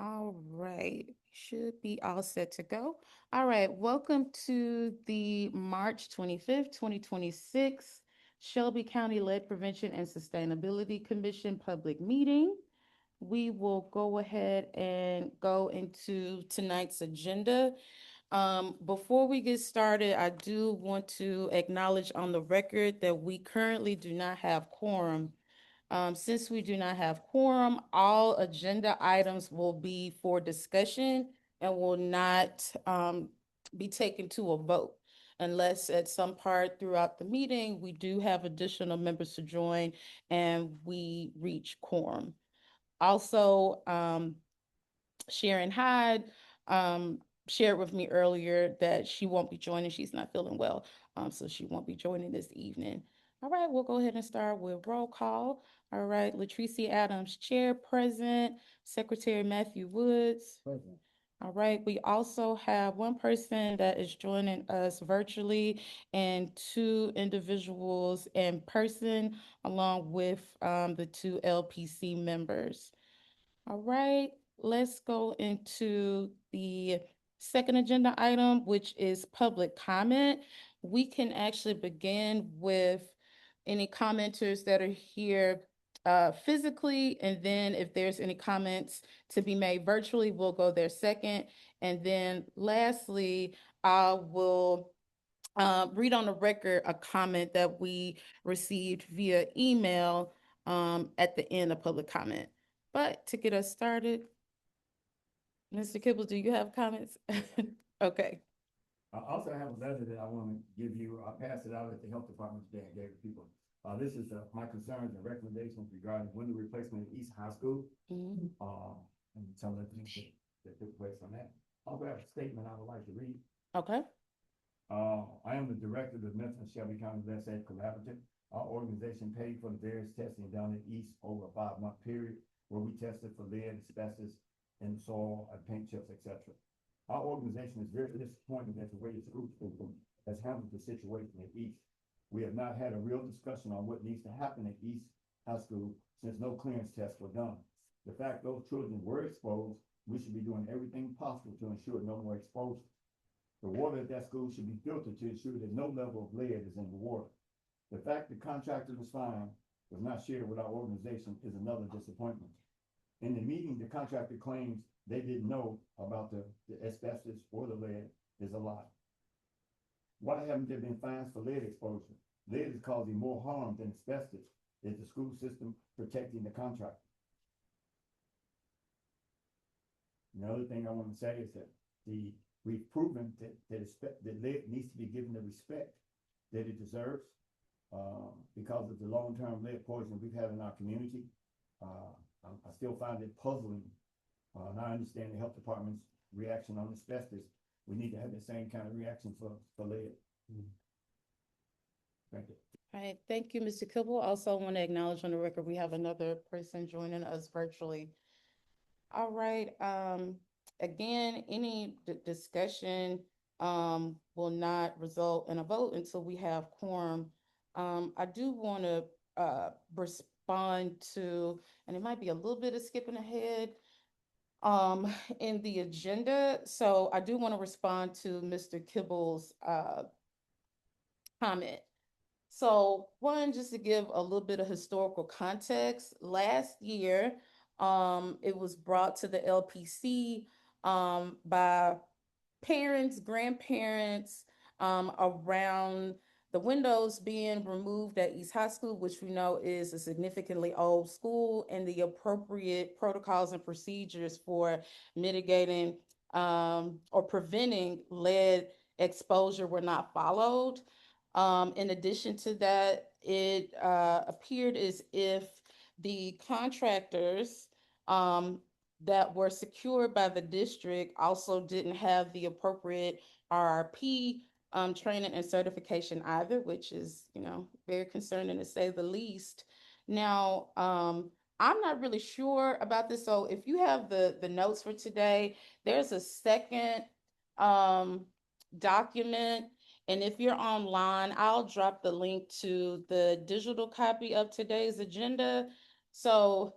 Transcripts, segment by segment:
All right, should be all set to go. All right, welcome to the March 25th, 2026 Shelby County Lead Prevention and Sustainability Commission public meeting. We will go ahead and go into tonight's agenda. Before we get started, I do want to acknowledge on the record that we currently do not have quorum. Since we do not have quorum, all agenda items will be for discussion and will not be taken to a vote unless at some part throughout the meeting, we do have additional members to join and we reach quorum. Also, Sharon Hyde shared with me earlier that she won't be joining. She's not feeling well, so she won't be joining this evening. All right, we'll go ahead and start with roll call. All right, Latricia Adams, Chair, present. Secretary Matthew Woods. Present. All right, we also have one person that is joining us virtually and two individuals in person, along with the two LPC members. All right, let's go into the second agenda item, which is public comment. We can actually begin with any commenters that are here physically, and then if there's any comments to be made virtually, we'll go there second. And then lastly, I will read on the record a comment that we received via email at the end of public comment. But to get us started, Mr. Kibble, do you have comments? Okay. I also have a letter that I want to give you. I passed it out at the health department today and gave it to people. This is my concerns and recommendations regarding window replacement at East High School. Mhm. And some of the things that took place on that. I'll grab a statement I would like to read. Okay. I am the director of the Memphis Shelby County Best Aid Collaborative. Our organization paid for the various testing down at East over a 5-month period where we tested for lead, asbestos in soil, and paint chips, etc. Our organization is very disappointed at the way the school system has handled the situation at East. We have not had a real discussion on what needs to happen at East High School since no clearance tests were done. The fact those children were exposed, we should be doing everything possible to ensure no more exposure. The water at that school should be filtered to ensure that no level of lead is in the water. The fact the contractor was fined was not shared with our organization is another disappointment. In the meeting, the contractor claims they didn't know about the asbestos or the lead is a lie. Why haven't there been fines for lead exposure? Lead is causing more harm than asbestos. Is the school system protecting the contractor? Another thing I want to say is that we've proven that lead needs to be given the respect that it deserves because of the long-term lead poisoning we've had in our community. I still find it puzzling. And I understand the health department's reaction on asbestos. We need to have the same kind of reaction for lead. Thank you. All right. Thank you, Mr. Kibble. Also want to acknowledge on the record we have another person joining us virtually. All right. Again, any discussion will not result in a vote until we have quorum. I do want to respond to, and it might be a little bit of skipping ahead in the agenda. So I do want to respond to Mr. Kibble's comment. So one, just to give a little bit of historical context, last year, it was brought to the LPC by parents, grandparents, around the windows being removed at East High School, which we know is a significantly old school, and the appropriate protocols and procedures for mitigating or preventing lead exposure were not followed. In addition to that, it appeared as if the contractors that were secured by the district also didn't have the appropriate RRP training and certification either, which is, very concerning to say the least. Now, I'm not really sure about this. So if you have the notes for today, there's a second document, and if you're online, I'll drop the link to the digital copy of today's agenda. So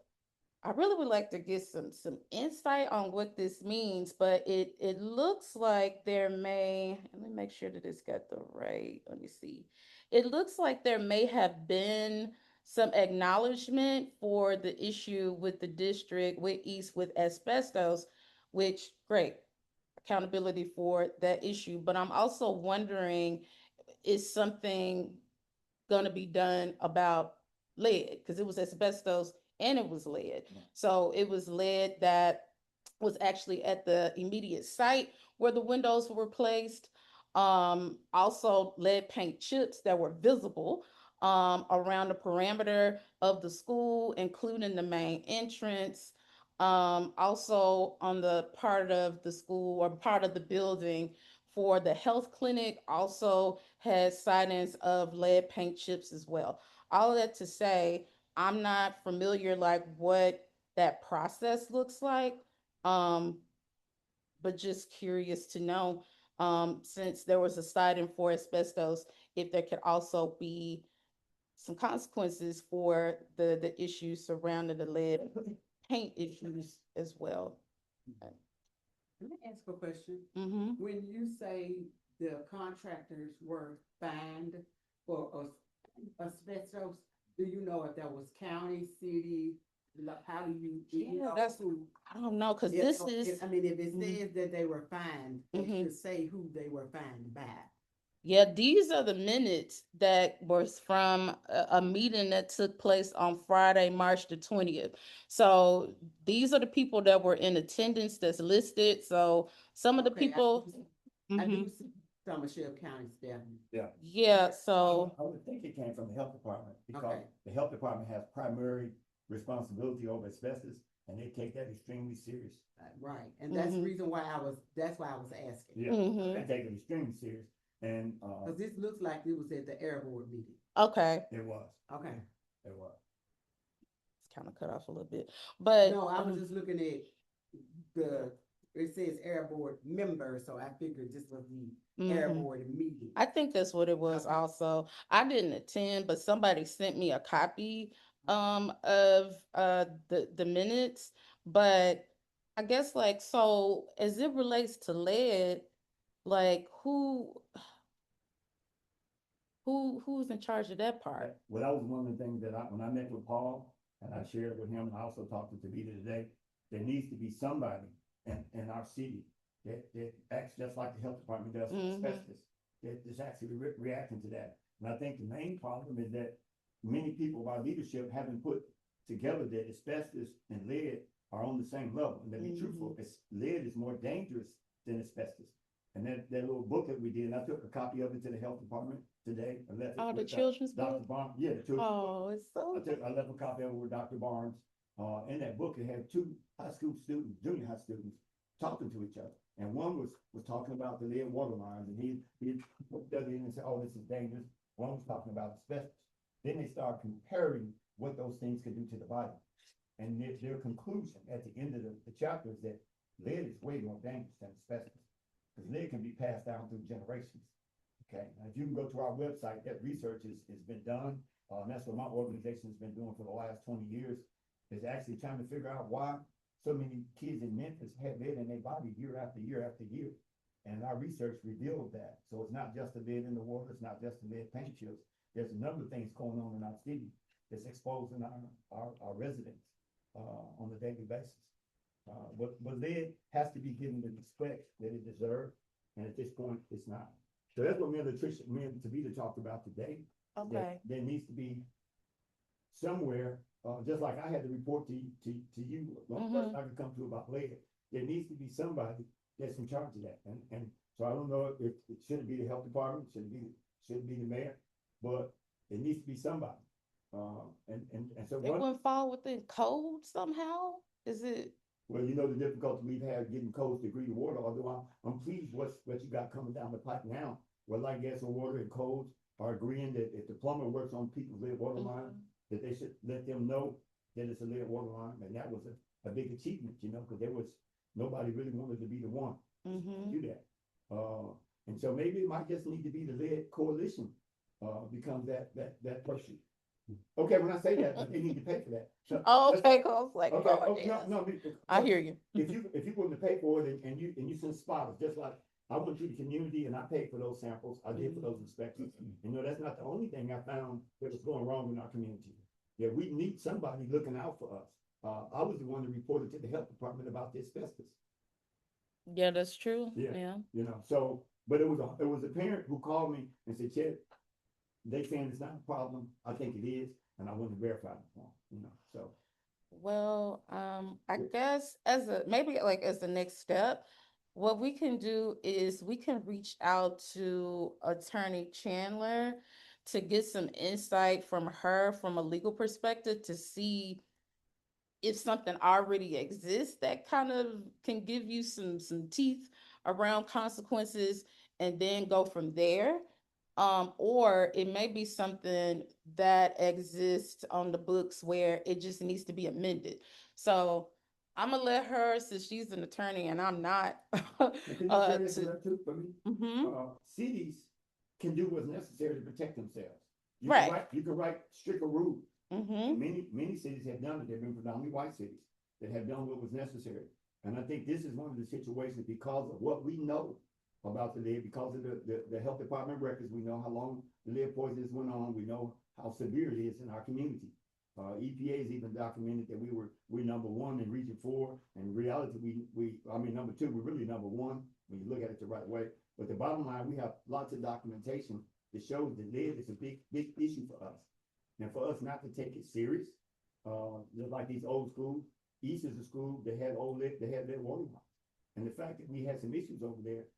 I really would like to get some insight on what this means, but it looks like there may, let me make sure that it's got the right, let me see. It looks like there may have been some acknowledgement for the issue with the district with East with asbestos, which great accountability for that issue. But I'm also wondering, is something going to be done about lead? Because it was asbestos and it was lead. So it was lead that was actually at the immediate site where the windows were placed. Also, lead paint chips that were visible around the perimeter of the school, including the main entrance. Also, on the part of the school or part of the building for the health clinic, also has sightings of lead paint chips as well. All of that to say, I'm not familiar like what that process looks like. Um, but just curious to know, since there was a sighting for asbestos, if there could also be some consequences for the issues surrounding the lead paint issues as well. Let me ask a question. Mm-hmm. When you say the contractors were fined for asbestos, do you know if that was county, city? How do you Yeah, know that's, who? I don't know, because If, this is, I mean, if it Mhm. says that they were fined, it Mhm. should say who they were fined by. Yeah, these are the minutes that was from a meeting that took place on Friday, March the 20th. So these are the people that were in attendance that's listed. So some of the Okay, people, I do Mhm. see some of Shelby County staff. Yeah. Yeah, so, I would think it came from the health department because Okay. the health department has primary responsibility over asbestos and they take that extremely serious. Right, and that's the Mhm. reason why that's why I was asking. Yeah, Mhm. they take it extremely serious. And, Cause this looks like it was at the air board meeting. okay, it was, Okay. it was. it's kind of cut off a little bit, but No, I was just looking at the, it says air board member, so I figured this was the air Mhm. board meeting. I think that's what it was Okay. also. I didn't attend, but somebody sent me a copy of the minutes. But I guess like, so as it relates to lead, like who's in charge of that part? Well, that was one of the things that when I met with Paul and I shared with him, and I also talked to Tabitha today, there needs to be somebody in our city that acts just like the health department does for Mhm. asbestos, that is actually reacting to that. And I think the main problem is that many people by leadership haven't put together that asbestos and lead are on the same level. And to be truthful, lead is more dangerous than asbestos. And that little booklet we did, and I took a copy of it to the health department today. I left it Oh, the with children's Dr. book? Barnes. Yeah, the children's book. Oh, it's so I left a copy of it with Dr. Barnes. In that book, it had two high school students, junior high students, talking to each other. And one was talking about the lead water lines, and he looked at it and said, "Oh, this is dangerous." One was talking about asbestos. Then they started comparing what those things could do to the body. And their conclusion at the end of the chapter is that lead is way more dangerous than asbestos. Because lead can be passed down through generations. Okay, now if you can go to our website, that research has been done. And that's what my organization has been doing for the last 20 years, is actually trying to figure out why so many kids in Memphis have lead in their body year after year after year. And our research revealed that. So it's not just the lead in the water, it's not just the lead paint chips. There's a number of things going on in our city that's exposing our residents on a daily basis. But lead has to be given the respect that it deserves, and at this point, it's not. So that's what me and Tabitha talked about today. okay. There needs to be somewhere, just like I had to report to you, the only person I could come to about lead. There needs to be somebody that's in charge of that, and so I don't know if it shouldn't be the health department, shouldn't be the mayor, but it needs to be somebody. And so It one, wouldn't fall within code somehow? Is it? well, you know, the difficulty we've had getting codes to agree to water, although I'm pleased what you got coming down the pipe now. Well, like gas and water and codes are agreeing that if the plumber works on people's lead water line, that they should let them know that it's a lead water line. And that was a big achievement, you know, because nobody really wanted to be the one to do that. And so maybe it might just need to be the lead coalition, becomes that person. Okay, when I say that, but they need to pay for that. So, Oh, let's- okay, 'cause I was like, Okay, Lord, oh, no, yes. no. I hear you. If you're going to pay for it and you send spotters, just like I went to the community and I paid for those samples, I did for those inspections. You know, that's not the only thing I found that was going wrong in our community. Yeah, we need somebody looking out for us. I was the one that reported to the health department about the asbestos. Yeah, that's true. Yeah. Yeah. You know, so, but it was a parent who called me and said, Chet, they saying it's not a problem. I think it is, and I want to verify it for them, you know, so. Well, I guess as a maybe like as the next step, what we can do is we can reach out to Attorney Chandler to get some insight from her from a legal perspective to see if something already exists that kind of can give you some teeth around consequences and then go from there. Or it may be something that exists on the books where it just needs to be amended. So I'm gonna let her, since she's an attorney and I'm not, And can you share this to too for me? mhm. Cities can do what's necessary to protect themselves. Right. You can write stricter rules. Mm-hmm. Many cities have done it. They've been predominantly white cities that have done what was necessary. And I think this is one of the situations because of what we know about the lead, because of the health department records. We know how long the lead poisonings went on. We know how severe it is in our community. EPA has even documented that we're number one in region 4. And in reality, I mean, number 2, we're really number 1 when you look at it the right way. But the bottom line, we have lots of documentation that shows that lead is a big issue for us. And for us not to take it serious, just like these old schools, East is a school that had they had lead water lines. And the fact that we had some issues over there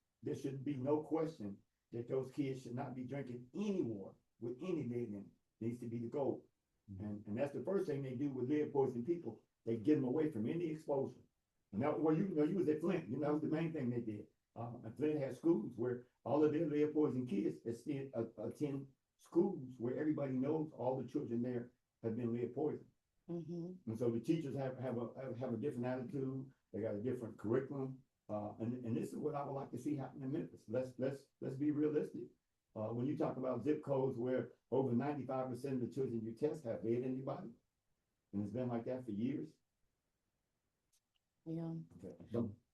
should be no question that those kids should not be drinking any water with any lead in it. It needs to be the goal. And that's the first thing they do with lead poisoning people. They get them away from any exposure. And that, well, you know, you was at Flint. You know, that was the main thing they did. And Flint had schools where all of their lead poisoning kids attend schools where everybody knows all the children there have been lead poisoned. Mm-hmm. And so the teachers have a different attitude. They got a different curriculum. And this is what I would like to see happen in Memphis. Let's be realistic. When you talk about zip codes where over 95% of the children you test have lead in their body, and it's been like that for years. Yeah.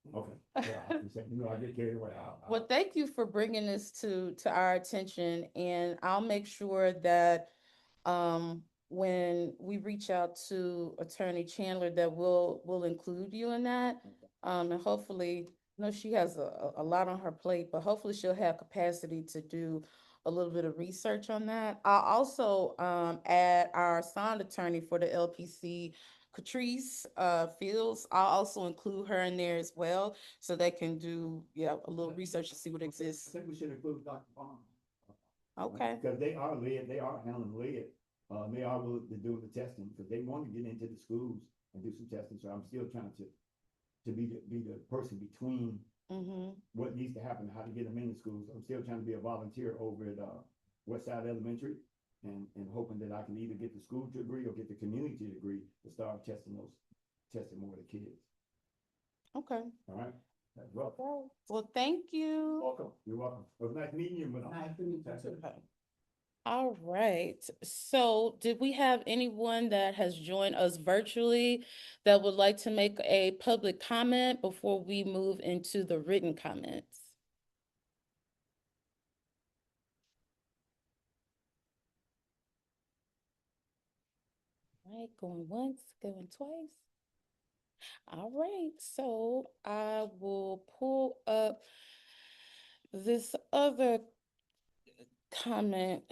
Okay. Yeah, you know, I get carried away. Well, thank you for bringing this to our attention, and I'll make sure that when we reach out to Attorney Chandler that we'll include you in that. And hopefully, you know, she has a lot on her plate, but hopefully she'll have capacity to do a little bit of research on that. I'll also add our assigned attorney for the LPC, Catrice Fields. I'll also include her in there as well, so they can do a little research to see what I exists. think we should include Dr. Bond. Okay. Because they are handling lead. They are willing to do the testing because they want to get into the schools and do some testing. So I'm still trying to be the person between what needs to happen, how to get them in the schools. I'm still trying to be a volunteer over at Westside Elementary and hoping that I can either get the school to agree or get the community to agree to start testing more of the kids. Okay. All right. Welcome. Well, thank you. Welcome. You're welcome. It was nice meeting you. Nice to meet you too. Okay. All right. So, did we have anyone that has joined us virtually that would like to make a public comment before we move into the written comments? All right, going once, going twice. All right, so I will pull up this other comment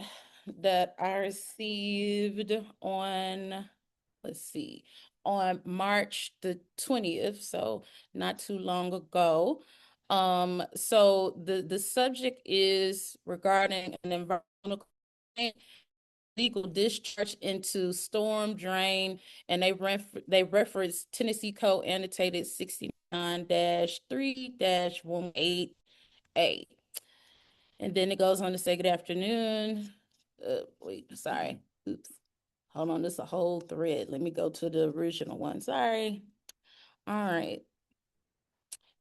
that I received on, let's see, on March the 20th, so not too long ago. So the subject is regarding an environmental legal discharge into storm drain, and they reference Tennessee Code annotated 69-3-18A. And then it goes on to say, good afternoon. Wait, sorry. Oops. Hold on, this is a whole thread. Let me go to the original one. Sorry. All right.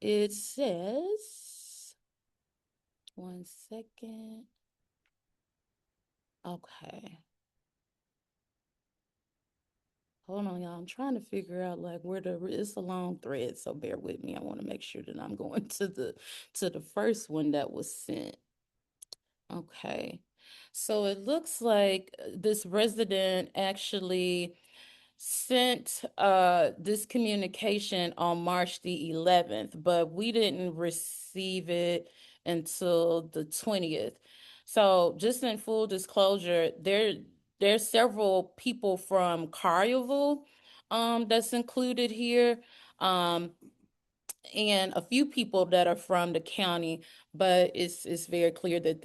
It says, one second. Okay. I'm trying to figure out like it's a long thread, so bear with me. I want to make sure that I'm going to the first one that was sent. Okay. So it looks like this resident actually sent this communication on March the 11th, but we didn't receive it until the 20th. So just in full disclosure, there's several people from Collierville that's included here. Um, and a few people that are from the county, but it's very clear that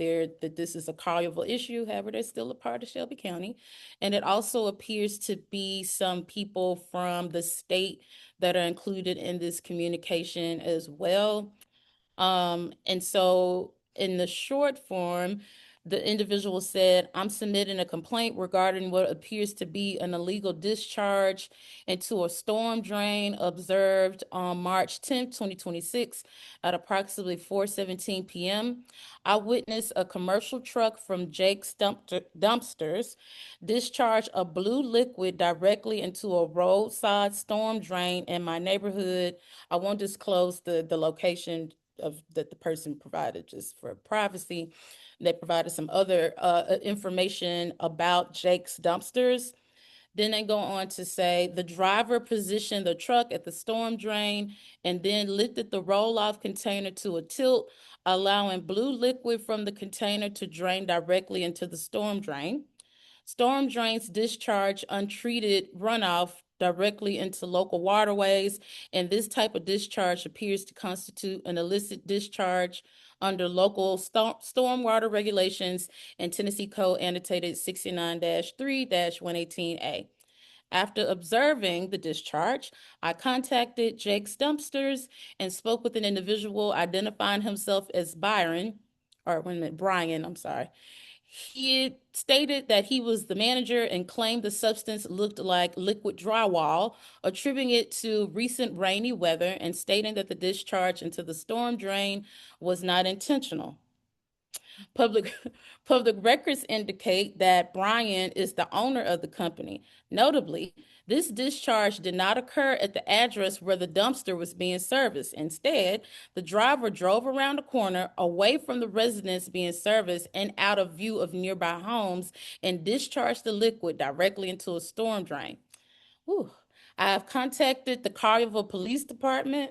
this is a Collierville issue. However, they're still a part of Shelby County, and it also appears to be some people from the state that are included in this communication as well. And so in the short form, the individual said, I'm submitting a complaint regarding what appears to be an illegal discharge into a storm drain observed on March 10th, 2026 at approximately 4:17 p.m. I witnessed a commercial truck from Jake's Dumpsters discharge a blue liquid directly into a roadside storm drain in my neighborhood. I won't disclose the location of that the person provided just for privacy. They provided some other information about Jake's Dumpsters. Then they go on to say the driver positioned the truck at the storm drain and then lifted the roll-off container to a tilt, allowing blue liquid from the container to drain directly into the storm drain. Storm drains discharge untreated runoff directly into local waterways, and this type of discharge appears to constitute an illicit discharge under local stormwater regulations and Tennessee Code annotated 69-3-118A. After observing the discharge, I contacted Jake's Dumpsters and spoke with an individual identifying himself as Brian, I'm sorry. He stated that he was the manager and claimed the substance looked like liquid drywall, attributing it to recent rainy weather and stating that the discharge into the storm drain was not intentional. Public public records indicate that Brian is the owner of the company. Notably, this discharge did not occur at the address where the dumpster was being serviced. Instead, the driver drove around the corner away from the residence being serviced and out of view of nearby homes and discharged the liquid directly into a storm drain. Whew. I have contacted the Collierville Police Department.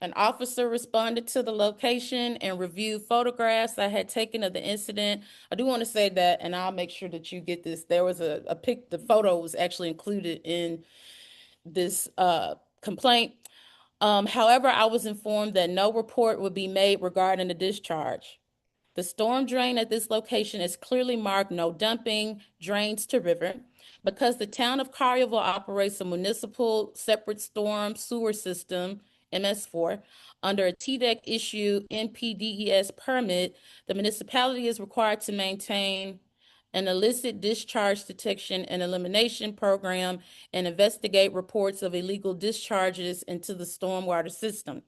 An officer responded to the location and reviewed photographs I had taken of the incident. I do want to say that, and I'll make sure that you get this. There was a pic, the photo was actually included in this complaint. However, I was informed that no report would be made regarding the discharge. The storm drain at this location is clearly marked no dumping, drains to river. Because the town of Collierville operates a municipal separate storm sewer system, MS4, under a TDEC issue NPDES permit, the municipality is required to maintain an illicit discharge detection and elimination program and investigate reports of illegal discharges into the stormwater system.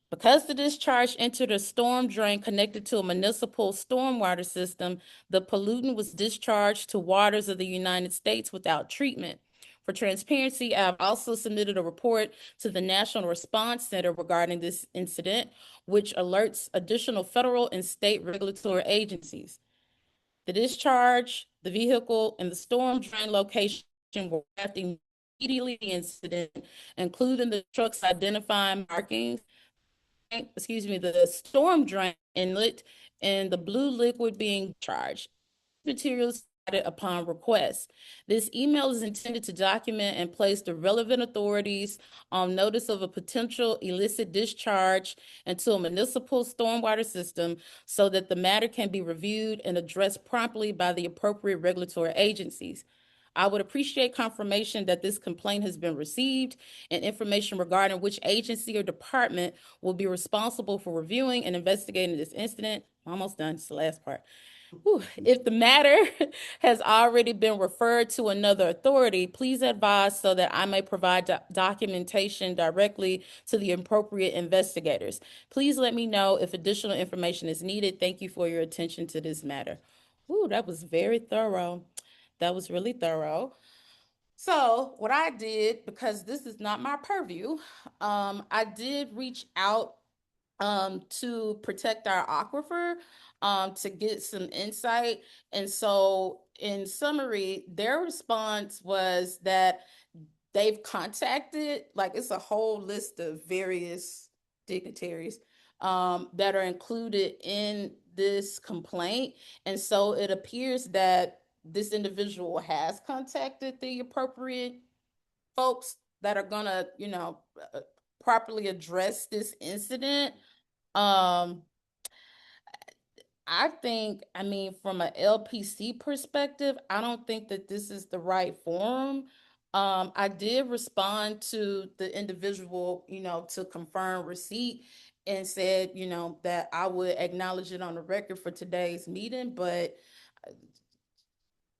Because the discharge entered a storm drain connected to a municipal stormwater system, the pollutant was discharged to waters of the United States without treatment. For transparency, I have also submitted a report to the National Response Center regarding this incident, which alerts additional federal and state regulatory agencies. The discharge, the vehicle, and the storm drain location were left immediately the incident, including the truck's identifying markings, the storm drain inlet, and the blue liquid being charged. Materials upon request. This email is intended to document and place the relevant authorities on notice of a potential illicit discharge into a municipal stormwater system so that the matter can be reviewed and addressed promptly by the appropriate regulatory agencies. I would appreciate confirmation that this complaint has been received and information regarding which agency or department will be responsible for reviewing and investigating this incident. I'm almost done. It's the last part. Whew. If the matter has already been referred to another authority, please advise so that I may provide documentation directly to the appropriate investigators. Please let me know if additional information is needed. Thank you for your attention to this matter. Ooh, that was very thorough. That was really thorough. So what I did, because this is not my purview, I did reach out to protect our aquifer, to get some insight. And so, in summary, their response was that they've contacted, like, it's a whole list of various dignitaries that are included in this complaint. And so, it appears that this individual has contacted the appropriate folks that are gonna, properly address this incident. um, I think, I mean, from an LPC perspective, I don't think that this is the right forum. I did respond to the individual, to confirm receipt and said, that I would acknowledge it on the record for today's meeting. But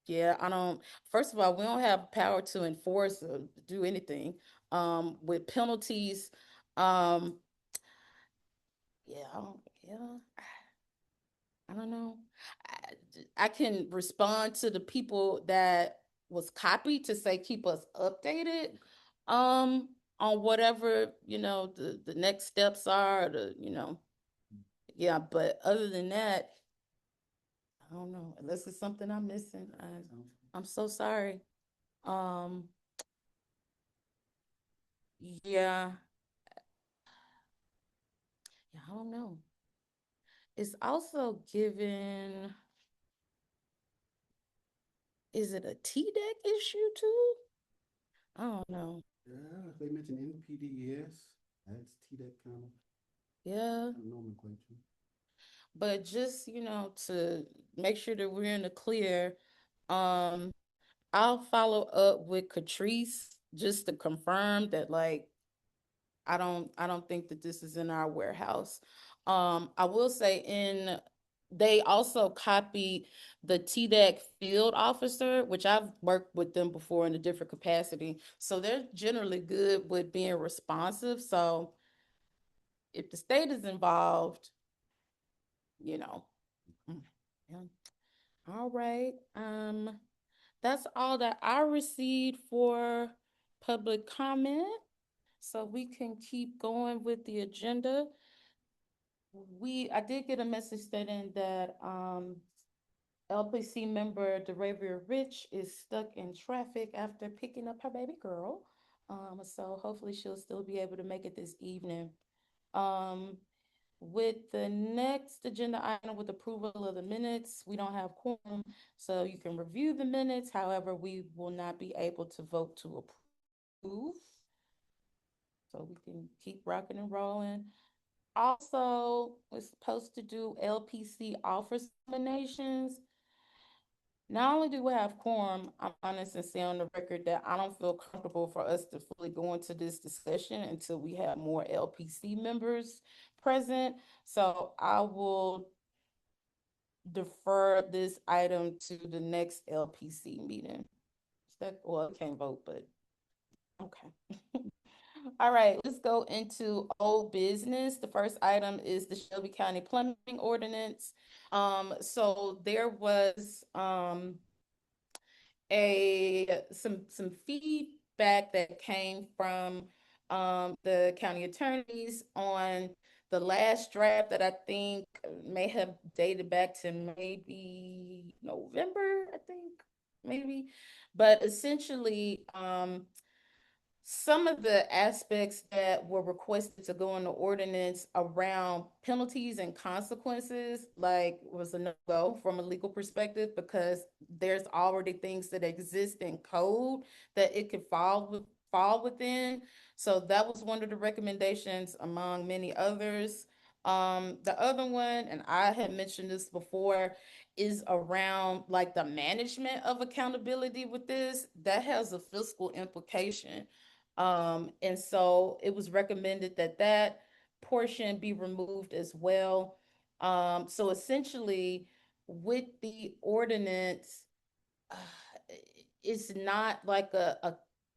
yeah, I don't, first of all, we don't have power to enforce or do anything with penalties. Um, yeah, yeah. I don't know. I can respond to the people that was copied to say keep us updated um on whatever, the next steps are, yeah, but other than that, I don't know, unless it's something I'm missing. I'm so sorry. Um yeah, yeah, I don't know. It's also given, is it a TDEC issue too? I don't know. Yeah, if they mention NPDES, that's TDEC kind of Yeah. nomenclature. But just, to make sure that we're in the clear, um, I'll follow up with Catrice just to confirm that, like, I don't think that this is in our warehouse. I will say, they also copied the TDAC field officer, which I've worked with them before in a different capacity. So they're generally good with being responsive. So if the state is involved, you know. mm, yeah. All right. That's all that I received for public comment. So we can keep going with the agenda. I did get a message stating that LPC member DeRavia Rich is stuck in traffic after picking up her baby girl. So hopefully she'll still be able to make it this evening. Um, with the next agenda item with approval of the minutes, we don't have quorum, so you can review the minutes. However, we will not be able to vote to approve. So we can keep rocking and rolling. Also, we're supposed to do LPC officer nominations. Not only do we have quorum, I'm honest and say on the record that I don't feel comfortable for us to fully go into this discussion until we have more LPC members present. So I will defer this item to the next LPC meeting. Is that, well, I can't vote, but okay. All right, let's go into old business. The first item is the Shelby County Plumbing Ordinance. So there was some feedback that came from the county attorneys on the last draft that I think may have dated back to maybe November, I think, maybe. But essentially, some of the aspects that were requested to go in the ordinance around penalties and consequences, like, was a no-go from a legal perspective, because there's already things that exist in code that it could fall within. So that was one of the recommendations among many others. The other one, and I had mentioned this before, is around, like, the management of accountability with this. That has a fiscal implication. And so it was recommended that that portion be removed as well. So essentially, with the ordinance, uh, it's not like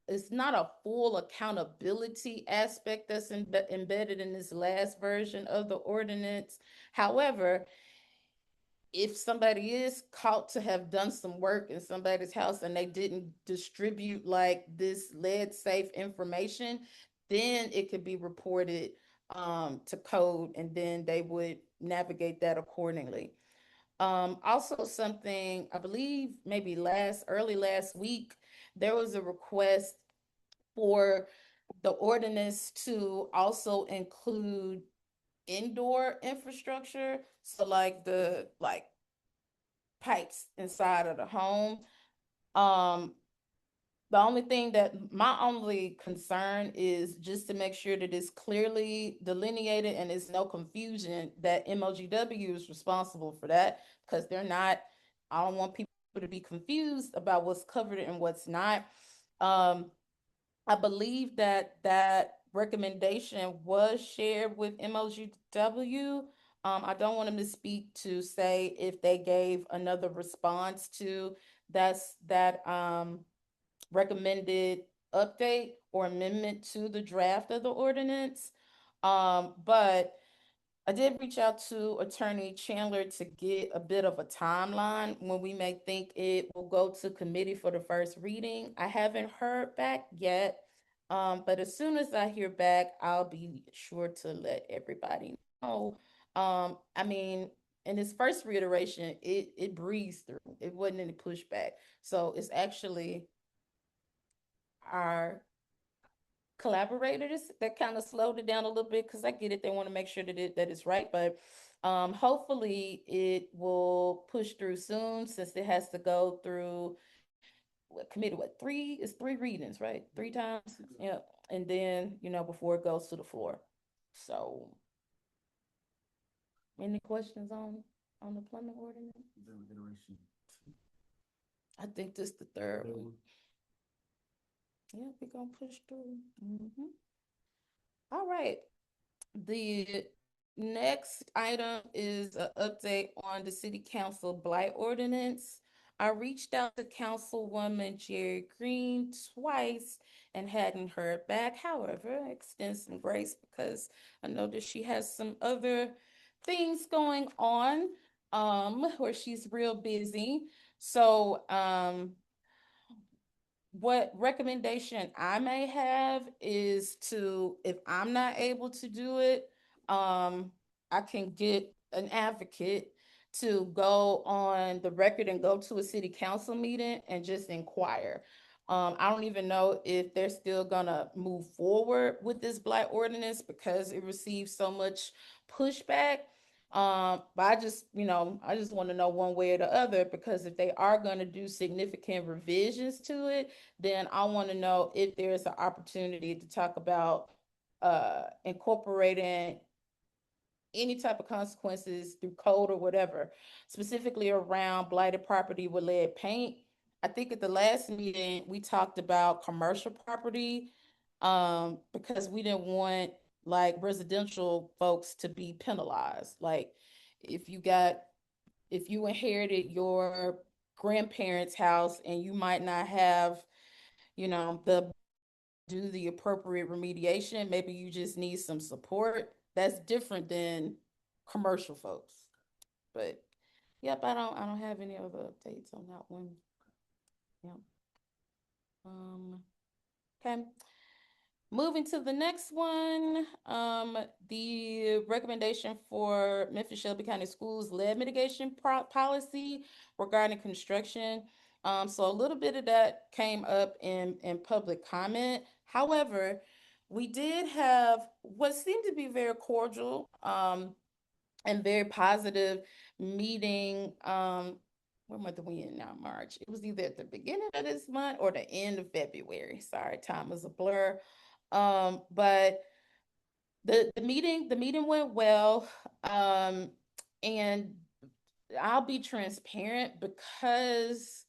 it's not a full accountability aspect that's embedded in this last version of the ordinance. However, if somebody is caught to have done some work in somebody's house and they didn't distribute like this lead safe information, then it could be reported to code, and then they would navigate that accordingly. Also something I believe maybe early last week, there was a request for the ordinance to also include indoor infrastructure. So like the pipes inside of the home. Um, the only thing that my only concern is just to make sure that it's clearly delineated and there's no confusion that MLGW is responsible for that, because they're not. I don't want people to be confused about what's covered and what's not. Um, I believe that that recommendation was shared with MLGW. I don't want to misspeak to say if they gave another response to that recommended update or amendment to the draft of the ordinance. But I did reach out to Attorney Chandler to get a bit of a timeline when we may think it will go to committee for the first reading. I haven't heard back yet, but as soon as I hear back, I'll be sure to let everybody know. I mean, in this first reiteration, it breezed through. It wasn't any pushback. So it's actually our collaborators that kind of slowed it down a little bit, because I get it. They want to make sure that it's right, but hopefully it will push through soon, since it has to go through what committee, what three, it's three readings, right? Three times. Yeah. And then, before it goes to the floor. So any questions on the plumbing ordinance? I think this the third one. Yeah, we're gonna push through. All right. The next item is an update on the city council blight ordinance. I reached out to Councilwoman Jerry Green twice and hadn't heard back. However, I extend some grace because I know that she has some other things going on, where she's real busy. So, what recommendation I may have is to, if I'm not able to do it, I can get an advocate to go on the record and go to a city council meeting and just inquire. I don't even know if they're still gonna move forward with this blight ordinance because it received so much pushback. But I just want to know one way or the other, because if they are going to do significant revisions to it, then I want to know if there's an opportunity to talk about incorporating any type of consequences through code or whatever, specifically around blighted property with lead paint. I think at the last meeting we talked about commercial property, because we didn't want like residential folks to be penalized. Like if you got if you inherited your grandparents' house and you might not have, the do the appropriate remediation, maybe you just need some support. That's different than commercial folks. But yep, I don't have any other updates on that one. Yep. Okay. Moving to the next one, the recommendation for Memphis Shelby County Schools lead mitigation policy regarding construction. So a little bit of that came up in public comment. However, we did have what seemed to be very cordial, and very positive meeting. What month are we in now? March. It was either at the beginning of this month or the end of February. Sorry, time is a blur. But the meeting went well. And I'll be transparent because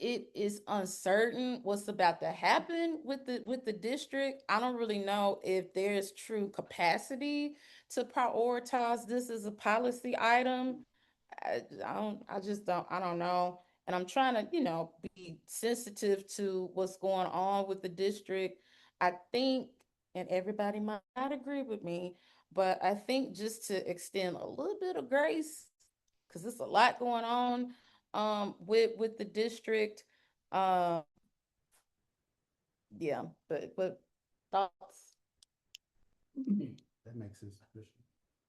it is uncertain what's about to happen with the district. I don't really know if there's true capacity to prioritize this as a policy item. I don't know. And I'm trying to, be sensitive to what's going on with the district. I think, and everybody might not agree with me, but I think just to extend a little bit of grace, because there's a lot going on, with the district. Um, yeah, but thoughts, That makes sense, Christian.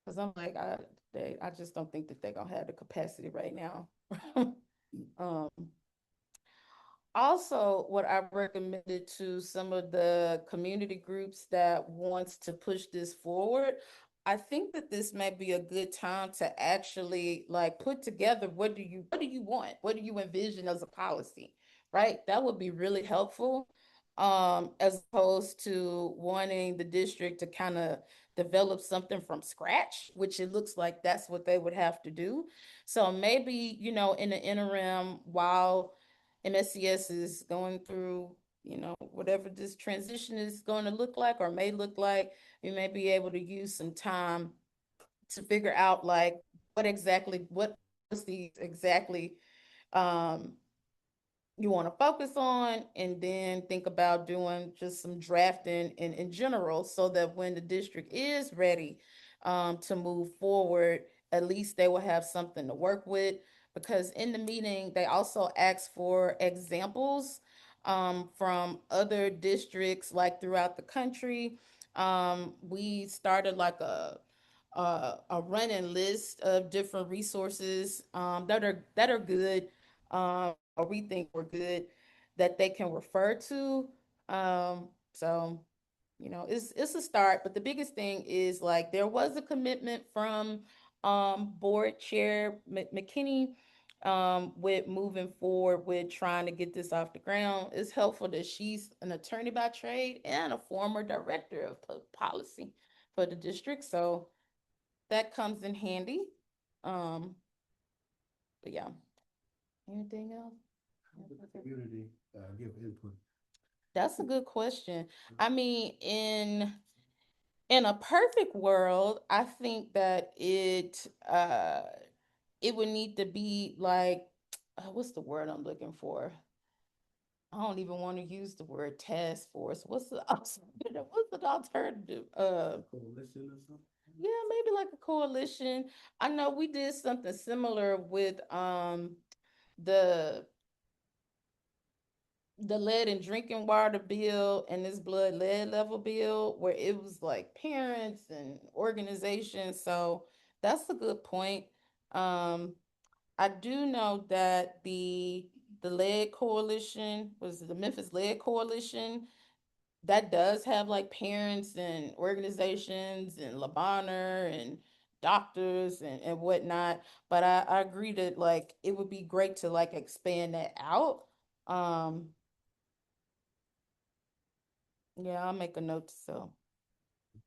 because I'm like, I just don't think that they're gonna have the capacity right now. Um, Also, what I've recommended to some of the community groups that wants to push this forward, I think that this may be a good time to actually like put together what do you want? What do you envision as a policy? Right? That would be really helpful. As opposed to wanting the district to kind of develop something from scratch, which it looks like that's what they would have to do. So maybe, in the interim, while MSCS is going through, whatever this transition is going to look like or may look like, we may be able to use some time to figure out like what policies exactly um you want to focus on, and then think about doing just some drafting in general so that when the district is ready to move forward, at least they will have something to work with. Because in the meeting, they also asked for examples from other districts like throughout the country. We started like a running list of different resources that are good, or we think were good, that they can refer to. So it's a start, but the biggest thing is like there was a commitment from board chair McKinney with moving forward with trying to get this off the ground. It's helpful that she's an attorney by trade and a former director of policy for the district, so that comes in handy. Um, but yeah, anything else? How would the community, give input? That's a good question. I mean, in a perfect world, I think that it would need to be like, what's the word I'm looking for? I don't even want to use the word task force. What's the alternative? Coalition or something? Yeah, maybe like a coalition. I know we did something similar with the the lead and drinking water bill and this blood lead level bill, where it was like parents and organizations. So that's a good point. Um, I do know that the lead coalition was the Memphis Lead Coalition, that does have like parents and organizations and Labanner and doctors and whatnot. But I agree that like it would be great to like expand that out. Um, yeah, I'll make a note so.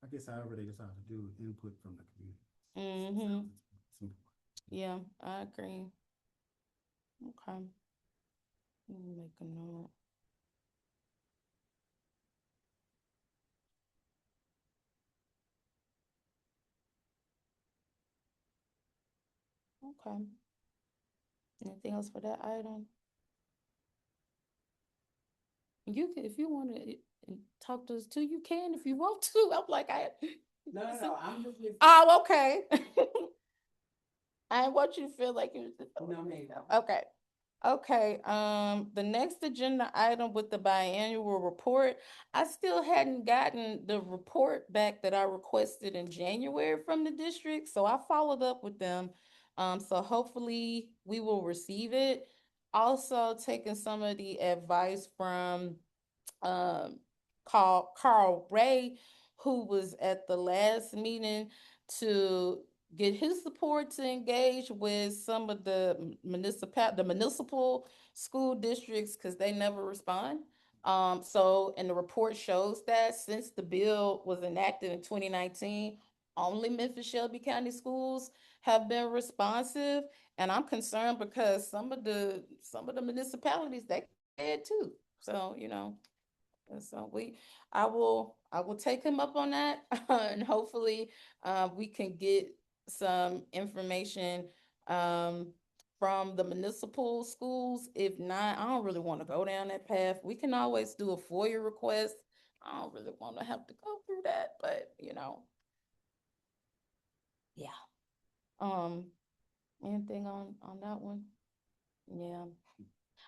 I guess however they decide to do input from the community. Mm-hmm. It's important. Yeah, I agree. Okay. Let me make a note. Okay. Anything else for that item? You can, if you want to talk to us too, you can if you want to. I'm like, No, I'm just listening. oh, okay. I want you to feel like you just. No, ma'am. Okay. Okay, the next agenda item with the biannual report, I still hadn't gotten the report back that I requested in January from the district, so I followed up with them. So hopefully we will receive it. Also taking some of the advice from um Carl Ray, who was at the last meeting, to get his support to engage with some of the municipal school districts because they never respond. So and the report shows that since the bill was enacted in 2019, only Memphis Shelby County schools have been responsive. And I'm concerned because some of the municipalities they did too. So, and so I will take him up on that, and hopefully we can get some information um, from the municipal schools. If not, I don't really want to go down that path. We can always do a FOIA request. I don't really want to have to go through that, but yeah. Um, Anything on that one? Yeah.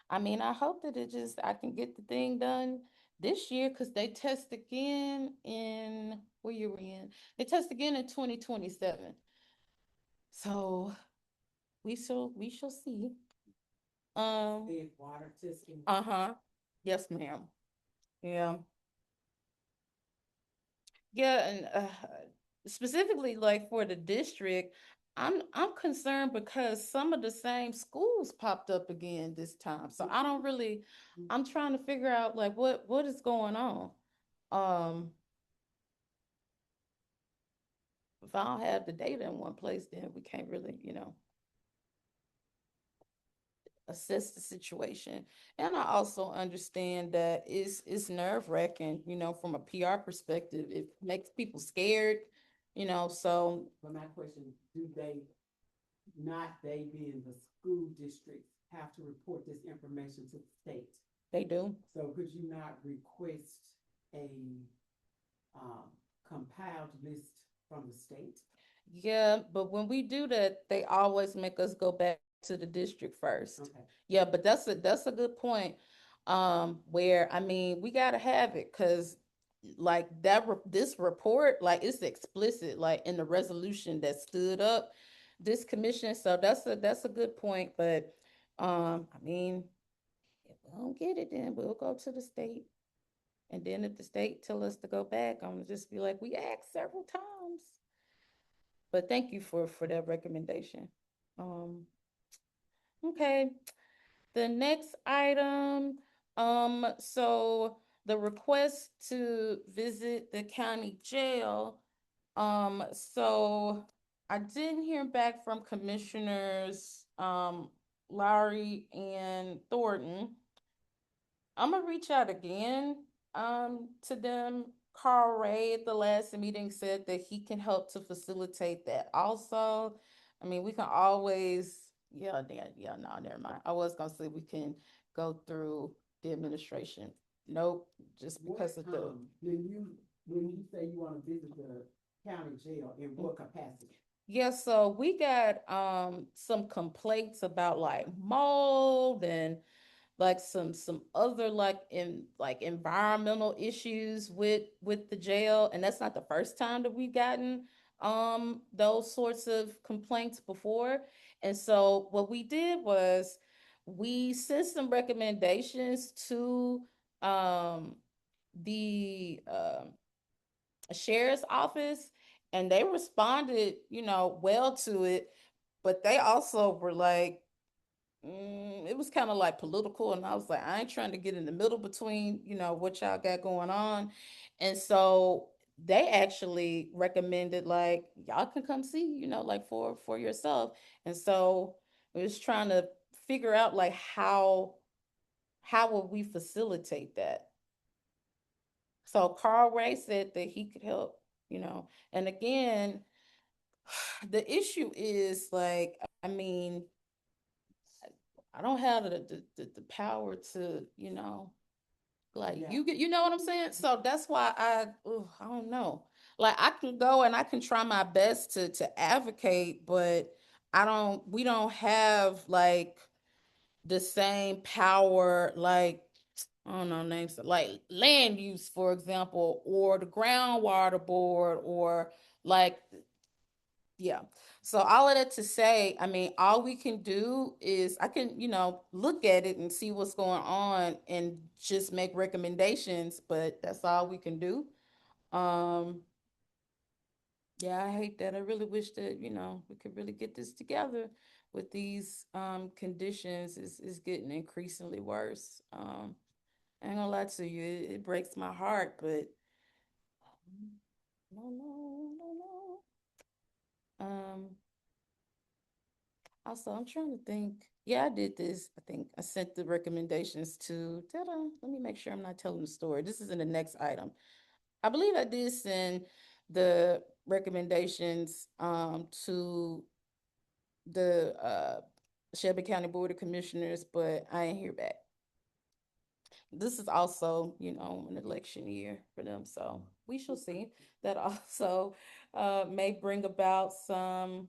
I mean, I hope that I can get the thing done this year because they test again in, what year we in? They test again in 2027. So we shall see. Said water testing. Uh-huh. Yes, ma'am. Yeah. Yeah, and specifically like for the district, I'm concerned because some of the same schools popped up again this time. So I don't really, I'm trying to figure out like what is going on. Um, if I don't have the data in one place, then we can't really, assess the situation. And I also understand that it's nerve-wracking, from a PR perspective. It makes people scared, so But my question, do they, not they being the school districts, have to report this information to the state? they do. So could you not request a compiled list from the state? Yeah, but when we do that, they always make us go back to the district first. Okay. Yeah, but that's a good point. Where I mean, we gotta have it because like this report, like it's explicit, like in the resolution that stood up this commission. So that's a good point. But I mean, if we don't get it, then we'll go to the state. And then if the state tell us to go back, I'm gonna just be like, we asked several times. But thank you for that recommendation. Um, okay. The next item, so the request to visit the county jail. So I didn't hear back from Commissioners Lowry and Thornton. I'm gonna reach out again to them. Carl Ray at the last meeting said that he can help to facilitate that also. I mean, we can always, yeah, no, never mind. I was gonna say we can go through the administration. Nope, just because of the When you say you wanna visit the county jail, in what capacity? yeah, so we got some complaints about like mold and like some other like environmental issues with the jail, and that's not the first time that we've gotten those sorts of complaints before. And so what we did was we sent some recommendations to the sheriff's office, and they responded, well to it, but they also were like, it was kind of like political, and I was like, I ain't trying to get in the middle between, what y'all got going on. And so they actually recommended like y'all can come see, like for yourself. And so we was trying to figure out like how would we facilitate that. So Carl Ray said that he could help, and again, the issue is like, I mean, I don't have the power to, like Yeah. you know what I'm saying? So that's why I don't know. Like I can go and I can try my best to advocate, but we don't have like the same power, like I don't know names like land use, for example, or the groundwater board, or like yeah. So all of that to say, I mean, all we can do is I can, look at it and see what's going on and just make recommendations, but that's all we can do. Um, yeah, I hate that. I really wish that, we could really get this together with these conditions. Is getting increasingly worse. I ain't gonna lie to you, it breaks my heart, but no, no, no, no. Also, I'm trying to think. Yeah, I did this. I think I sent the recommendations to. Let me make sure I'm not telling the story. This is in the next item. I believe I did send the recommendations to the Shelby County Board of Commissioners, but I ain't hear back. This is also, an election year for them, so we shall see. That also may bring about some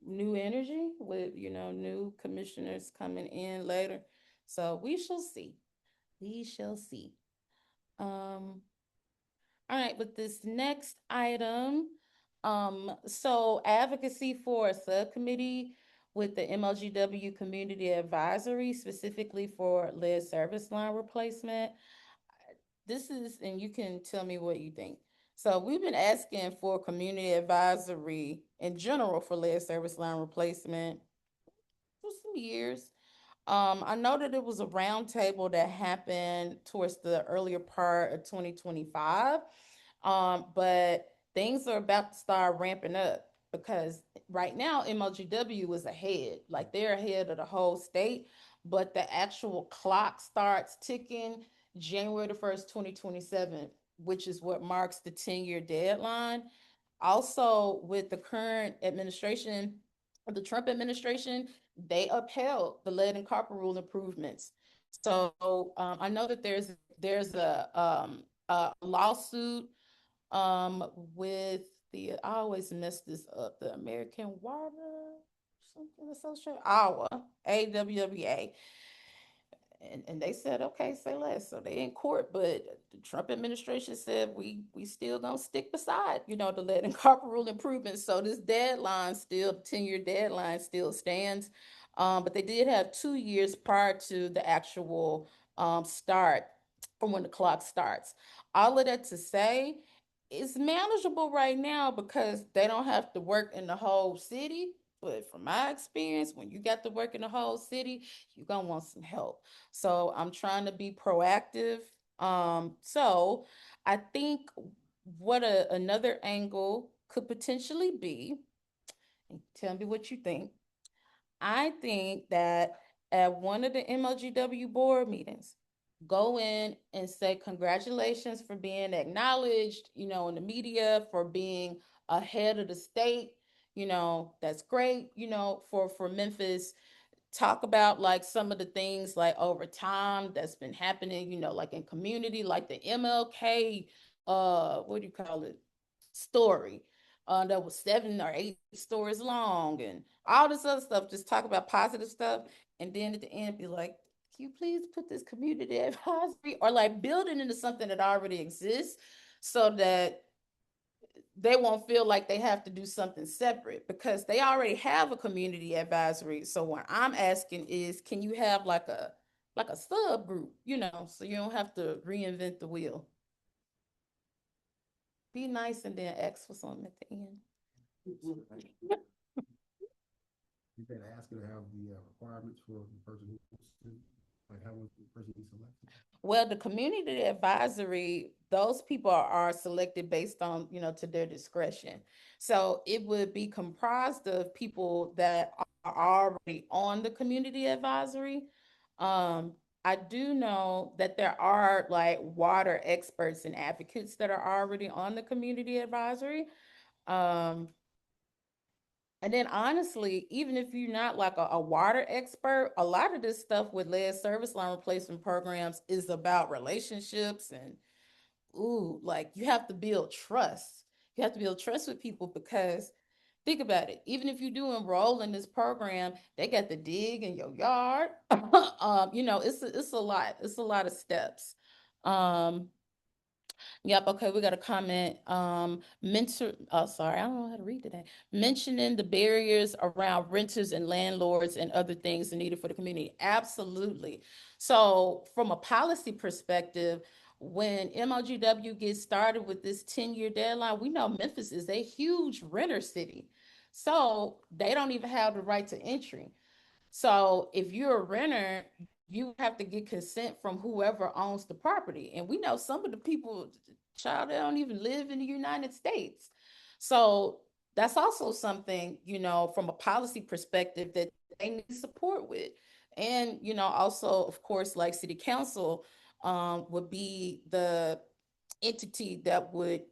new energy with, new commissioners coming in later. So we shall see. We shall see. Um, all right, with this next item, so advocacy for a subcommittee with the MLGW Community Advisory, specifically for lead service line replacement. This is, and you can tell me what you think. So we've been asking for community advisory in general for lead service line replacement for some years. I know that it was a roundtable that happened towards the earlier part of 2025, but things are about to start ramping up because right now MLGW is ahead, like they're ahead of the whole state, but the actual clock starts ticking January the 1st, 2027, which is what marks the 10-year deadline. Also, with the current administration, the Trump administration, they upheld the lead and copper rule improvements. So I know that there's a lawsuit with I always mess this up, the American Water something Association, AWWA, and they said, okay, say less. So they in court, but the Trump administration said we still gonna stick beside, the lead and copper rule improvements. So this deadline still, 10-year deadline still stands. But they did have 2 years prior to the actual start from when the clock starts. All of that to say, it's manageable right now because they don't have to work in the whole city. But from my experience, when you got to work in the whole city, you're gonna want some help. So I'm trying to be proactive. So I think what another angle could potentially be, and tell me what you think. I think that at one of the MLGW board meetings, go in and say congratulations for being acknowledged, in the media, for being ahead of the state. That's great, for Memphis. Talk about like some of the things like over time that's been happening, like in community, like the MLK, what do you call it, story, that was 7 or 8 stories long, and all this other stuff. Just talk about positive stuff, and then at the end be like, can you please put this community advisory, or like build it into something that already exists, so that they won't feel like they have to do something separate because they already have a community advisory. So what I'm asking is, can you have like a subgroup, so you don't have to reinvent the wheel. Be nice and then ask for something at the end. You can ask her to have the requirements for the person who wants to, like how was the person be selected? Well, the community advisory, those people are selected based on, to their discretion. So it would be comprised of people that are already on the community advisory. Um, I do know that there are like water experts and advocates that are already on the community advisory. Um, and then honestly, even if you're not like a water expert, a lot of this stuff with lead service line replacement programs is about relationships and, ooh, like you have to build trust. You have to build trust with people because think about it. Even if you do enroll in this program, they got to dig in your yard. It's a lot. It's a lot of steps. Um, Yep, okay, we got a comment. Sorry, I don't know how to read today. Mentioning the barriers around renters and landlords and other things needed for the community. Absolutely. So, from a policy perspective, when MLGW gets started with this 10-year deadline, we know Memphis is a huge renter city. So, they don't even have the right to entry. So if you're a renter, you have to get consent from whoever owns the property. And we know some of the people, child, they don't even live in the United States. So that's also something, from a policy perspective that they need support with. And, also, of course, like city council would be the entity that would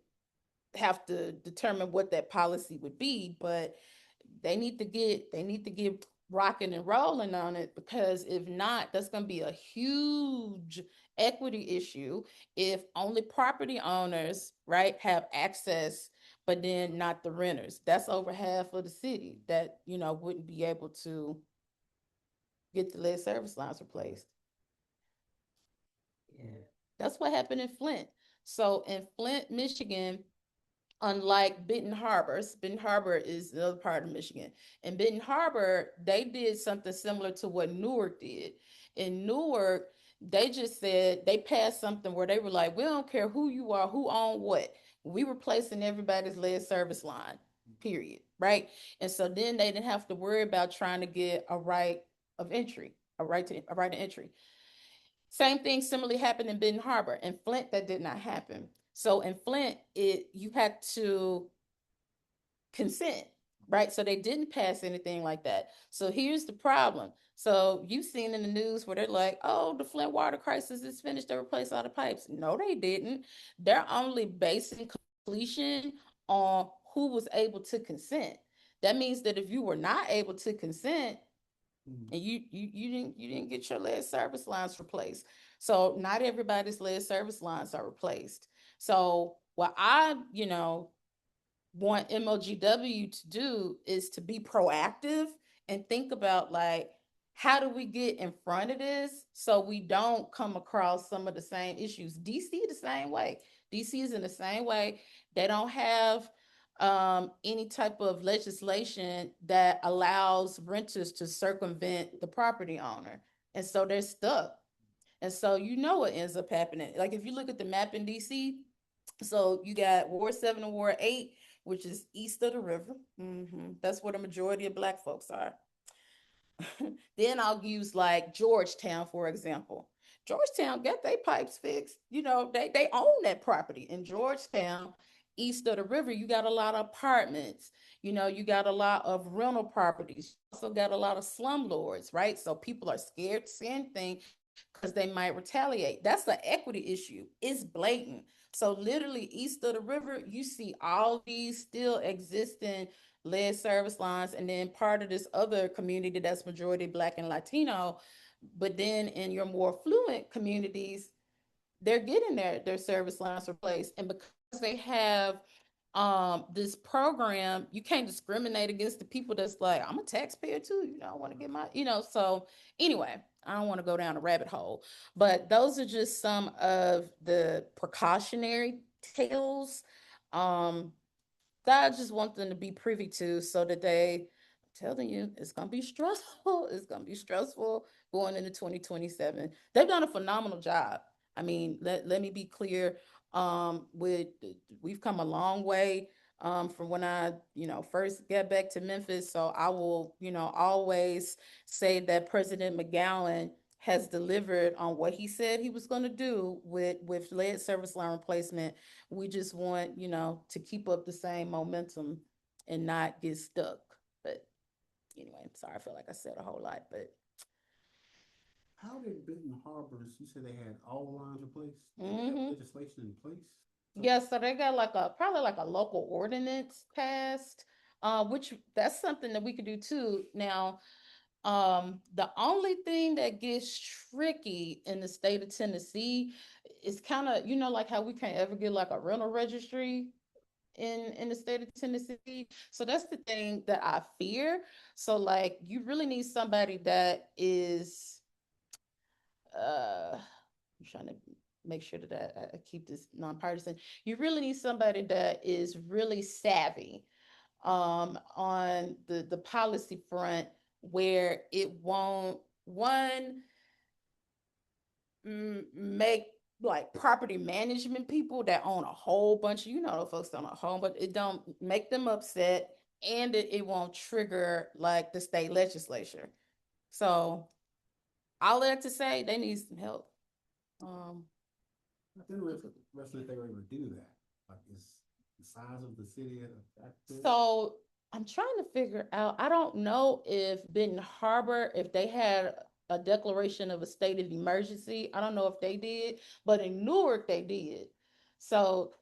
have to determine what that policy would be, but they need to get rocking and rolling on it, because if not, that's going to be a huge equity issue if only property owners, right, have access but then not the renters. That's over half of the city that, wouldn't be able to get the lead service lines replaced. Yeah. That's what happened in Flint. So in Flint, Michigan, unlike Benton Harbor is the other part of Michigan. In Benton Harbor, they did something similar to what Newark did. In Newark, they just said they passed something where they were like, we don't care who you are, who own what. We were placing everybody's lead service line, period. Right. And so then they didn't have to worry about trying to get a right of entry, a right of entry. Same thing similarly happened in Benton Harbor. In Flint, that did not happen. So in Flint, you had to consent, right? So they didn't pass anything like that. So here's the problem. So you've seen in the news where they're like, oh, the Flint water crisis is finished, they replaced all the pipes. No, they didn't. They're only basing completion on who was able to consent. That means that if you were not able to consent, and you didn't get your lead service lines replaced. So not everybody's lead service lines are replaced. So what I want MLGW to do is to be proactive and think about, like, how do we get in front of this so we don't come across some of the same issues. DC the same way. DC is in the same way. They don't have any type of legislation that allows renters to circumvent the property owner. And so they're stuck. And so what ends up happening. Like if you look at the map in DC, so you got Ward 7 and Ward 8, which is east of the river. That's where the majority of Black folks are. Then I'll use like Georgetown, for example. Georgetown got their pipes fixed. They own that property. In Georgetown, east of the river, you got a lot of apartments. You got a lot of rental properties. You also got a lot of slumlords, right? So people are scared to say anything because they might retaliate. That's an equity issue. It's blatant. So literally east of the river, you see all these still existing lead service lines, and then part of this other community that's majority Black and Latino. But then in your more fluent communities, they're getting their service lines replaced. And because they have this program, you can't discriminate against the people that's like, I'm a taxpayer too, I want to get my, so anyway, I don't want to go down a rabbit hole, but those are just some of the precautionary tales God just wants them to be privy to, so that I'm telling you, it's gonna be stressful. It's gonna be stressful going into 2027. They've done a phenomenal job. I mean, let me be clear. With we've come a long way from when I, first got back to Memphis. So I will, always say that President McGowan has delivered on what he said he was going to do with lead service line replacement. We just want, to keep up the same momentum and not get stuck. But anyway, I'm sorry, I feel like I said a whole lot, but How did Benton Harbors, you said they had all lines replaced? Did they have Mhm. legislation in place? yeah, so they got probably like a local ordinance passed, which that's something that we could do too. Now, the only thing that gets tricky in the state of Tennessee is kind of, like how we can't ever get like a rental registry in the state of Tennessee. So that's the thing that I fear. So like you really need somebody that is I'm trying to make sure that I keep this nonpartisan. You really need somebody that is really savvy on the policy front, where it won't one make like property management people that own a whole bunch of, folks own a whole, but it don't make them upset, and it won't trigger like the state legislature. So all that to say, they need some help. Um, I think the rest of the thing were able to do that. Like, is the size of the city at a factor? so I'm trying to figure out, I don't know if Benton Harbor, if they had a declaration of a state of emergency. I don't know if they did, but in Newark they did. So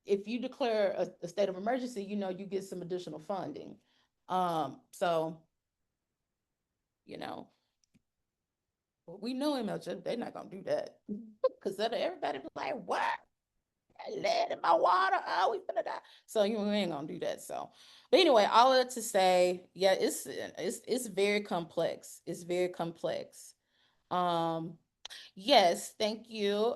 if you declare a state of emergency, you get some additional funding. So, you know, we know MLJ, they're not gonna do that. Because everybody be like, what? lead in my water. Oh, we finna die. So you ain't gonna do that. So, but anyway, all of that to say, yeah, it's very complex. It's very complex. Um, Yes, thank you,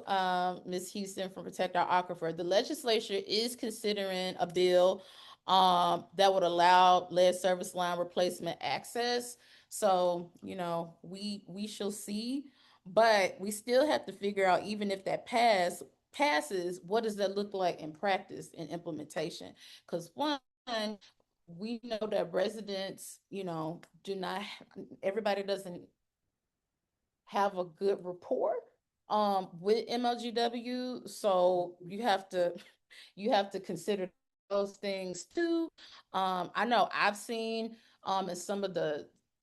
Ms. Houston, for Protect Our Aquifer. The legislature is considering a bill that would allow lead service line replacement access. So, we shall see, but we still have to figure out, even if that passes, what does that look like in practice and implementation? Because one, we know that residents, do not, everybody doesn't have a good rapport with MLGW. So you have to consider those things too. I know I've seen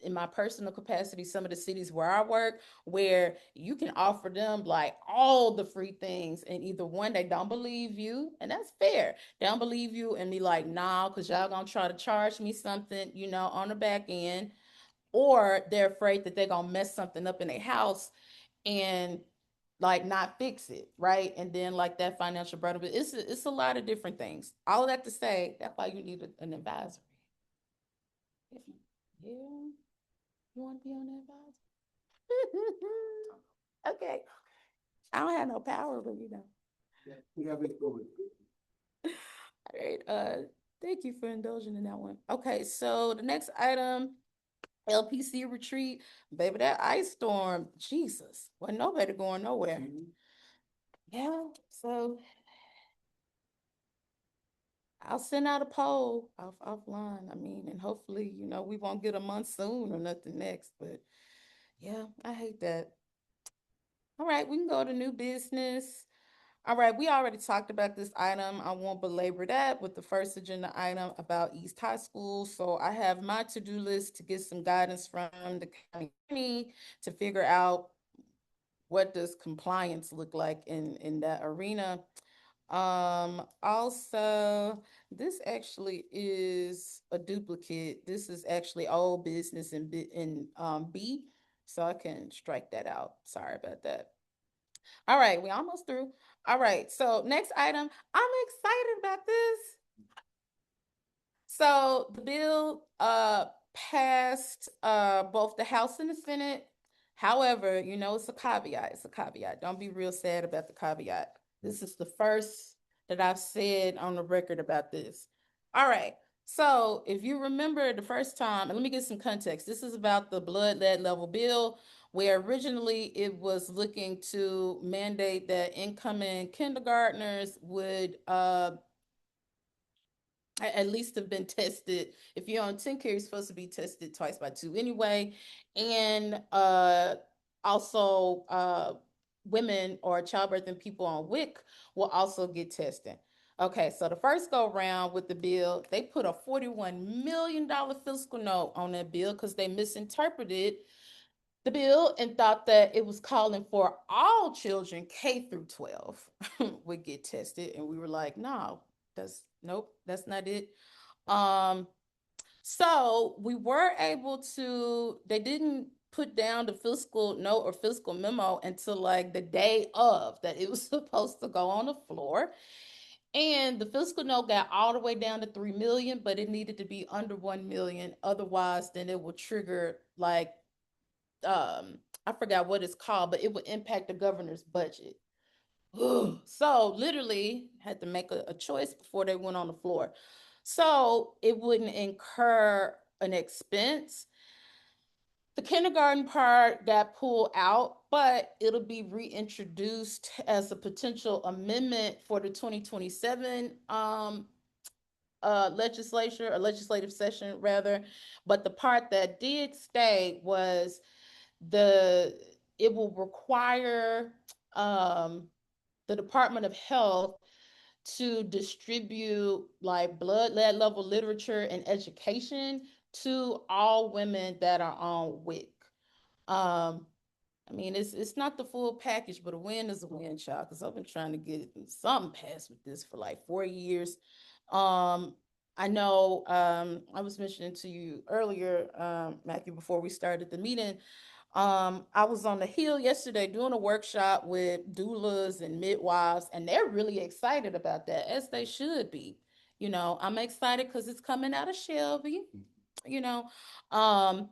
in my personal capacity, some of the cities where I work, where you can offer them like all the free things, and either one, they don't believe you, and that's fair. They don't believe you and be like, nah, because y'all gonna try to charge me something, on the back end, or they're afraid that they're gonna mess something up in their house and like not fix it, right? And then like that financial burden, but it's a lot of different things. All of that to say, that's why you need an advisory. Yeah, you want to be on the advisory? Okay, I don't have no power, but Yeah, we have it going. All right. Thank you for indulging in that one. Okay, so the next item, LPC retreat, baby, that ice storm, Jesus, wasn't nobody going nowhere. Yeah, so I'll send out a poll offline. I mean, and hopefully, we won't get a monsoon or nothing next. But yeah, I hate that. All right, we can go to new business. All right, we already talked about this item. I won't belabor that with the first agenda item about East High School. So I have my to-do list to get some guidance from the county to figure out what does compliance look like in that arena. Also, this actually is a duplicate. This is actually old business in B, so I can strike that out. Sorry about that. All right, we almost through. All right, so next item. I'm excited about this. So the bill passed both the House and the Senate. However, it's a caveat. It's a caveat. Don't be real sad about the caveat. This is the first that I've said on the record about this. All right. So if you remember the first time, and let me get some context. This is about the blood lead level bill, where originally it was looking to mandate that incoming kindergartners would at least have been tested. If you're on 10-care, you're supposed to be tested twice by two anyway. And also women or childbirthing people on WIC will also get tested. Okay, so the first go round with the bill, they put a $41 million fiscal note on that bill because they misinterpreted the bill and thought that it was calling for all children K through 12 would get tested. And we were like, no, nope, that's not it. So we were able to, they didn't put down the fiscal note or fiscal memo until like the day of that it was supposed to go on the floor. And the fiscal note got all the way down to 3 million, but it needed to be under 1 million. Otherwise, then it would trigger like I forgot what it's called, but it would impact the governor's budget. So literally had to make a choice before they went on the floor. So it wouldn't incur an expense. The kindergarten part got pulled out, but it'll be reintroduced as a potential amendment for the 2027 legislature or legislative session rather. But the part that did stay was it will require the Department of Health to distribute like blood lead level literature and education to all women that are on WIC. I mean, it's not the full package, but a win is a win, child. Because I've been trying to get something passed with this for like 4 years. I know I was mentioning to you earlier, Matthew, before we started the meeting, I was on the Hill yesterday doing a workshop with doulas and midwives, and they're really excited about that, as they should be. I'm excited because it's coming out of Shelby. You know, um,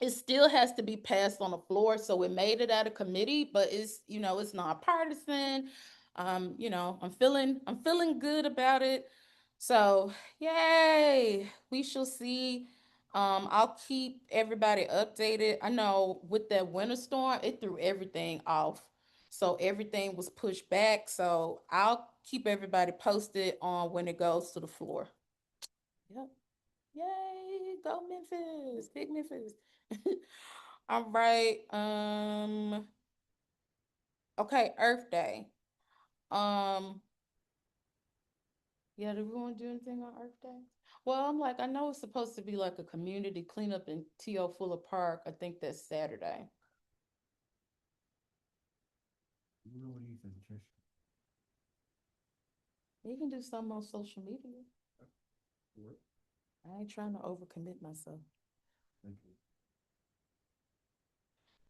it still has to be passed on the floor, so it made it out of committee, but it's nonpartisan. I'm feeling good about it. So, yay, we shall see. I'll keep everybody updated. I know with that winter storm, it threw everything off. So everything was pushed back. So I'll keep everybody posted on when it goes to the floor. Yep. Yay, go Memphis. Big Memphis. All right. Okay, Earth Day. Um, yeah, do we want to do anything on Earth Day? Well, I know it's supposed to be like a community cleanup in T.O. Fuller Park. I think that's Saturday. What do you think, Trish? You can do something on social media. What? I ain't trying to overcommit myself. Thank you.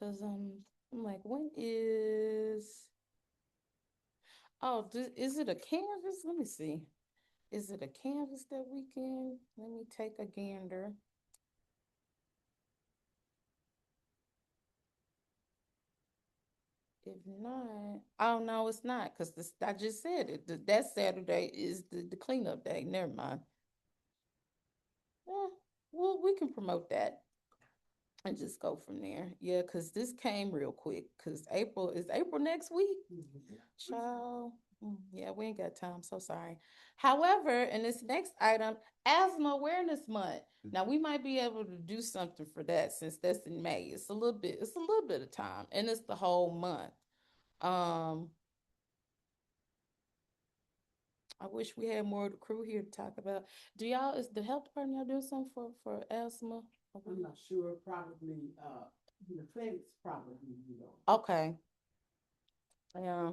Cause I'm like, when is? Oh, is it a canvas? Let me see. Is it a canvas that weekend? Let me take a gander. If not, oh no, it's not, because I just said it. That Saturday is the cleanup day. Never mind. Eh, well, we can promote that and just go from there. Yeah, because this came real quick. Because April next week. Child. Yeah, we ain't got time. So sorry. However, in this next item, Asthma Awareness Month. Now we might be able to do something for that since that's in May. It's a little bit of time, and it's the whole month. Um, I wish we had more of the crew here to talk about. Is the health department, y'all doing something for asthma? I'm not sure, probably, the clinics probably, Okay. Yeah.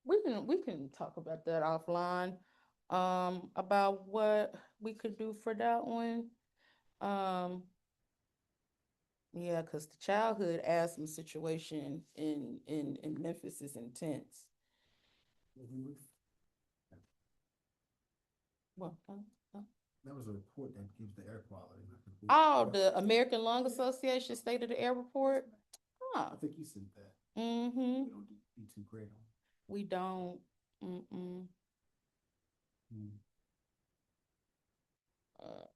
We can talk about that offline. About what we could do for that one. Um, yeah, because the childhood asthma situation in Memphis is intense. Mhm. Well, That was a report that gives the air quality. oh, the American Lung Association State of the Air report. Huh. I think you sent that. Mm-hmm. We don't be too great on. We don't. Mm-mm. Mm. Uh,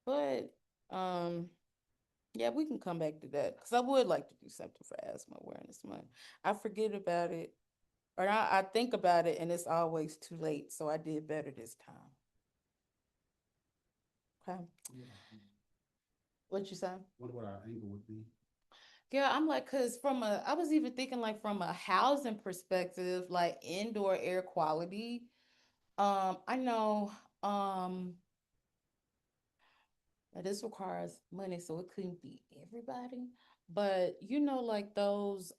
but yeah, we can come back to that because I would like to do something for Asthma Awareness Month. I forget about it, or I think about it, and it's always too late. So I did better this time. Okay, Yeah. what you say? Wonder what our angle would be. Yeah, I'm like, cause I was even thinking like from a housing perspective, like indoor air quality. I know, now this requires money, so it couldn't be everybody. But like those,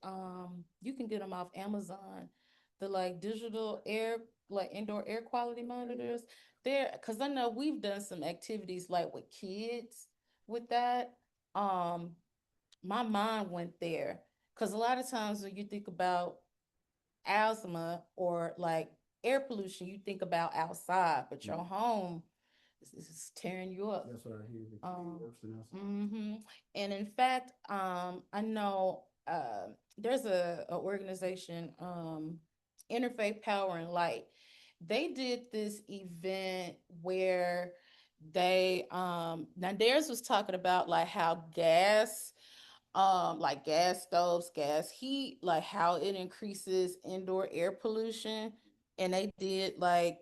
you can get them off Amazon, the like digital air, like indoor air quality monitors. Because I know we've done some activities like with kids with that. Um, my mind went there because a lot of times when you think about asthma or like air pollution, you think about outside, but your home is tearing you up. That's what I hear. Worse than us. And in fact, I know there's a organization, Interfaith Power and Light. They did this event where they now theirs was talking about like how like gas stoves, gas heat, like how it increases indoor air pollution. And they did like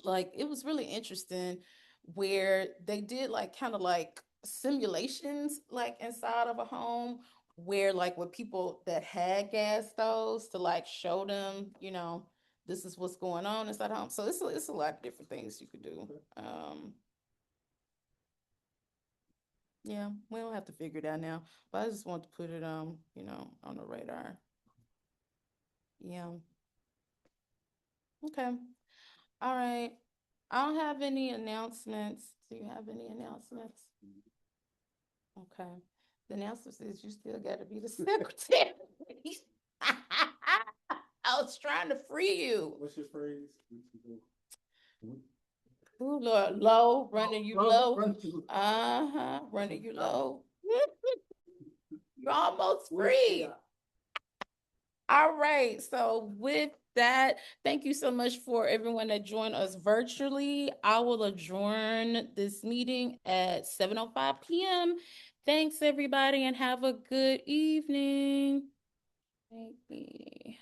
it was really interesting where they did like kind of like simulations like inside of a home where like with people that had gas stoves to like show them, this is what's going on inside the home. So it's a lot of different things you could do. Yeah, we don't have to figure it out now, but I just want to put it on the radar. Yeah. Okay. All right. I don't have any announcements. Do you have any announcements? Okay. The announcements is you still gotta be the secretary. I was trying to free you. What's your phrase? Ooh, Lord, low, running you low. Run to- Running you low. You're almost free. All right. So with that, thank you so much for everyone that joined us virtually. I will adjourn this meeting at 7:05 p.m. Thanks, everybody, and have a good evening. Maybe.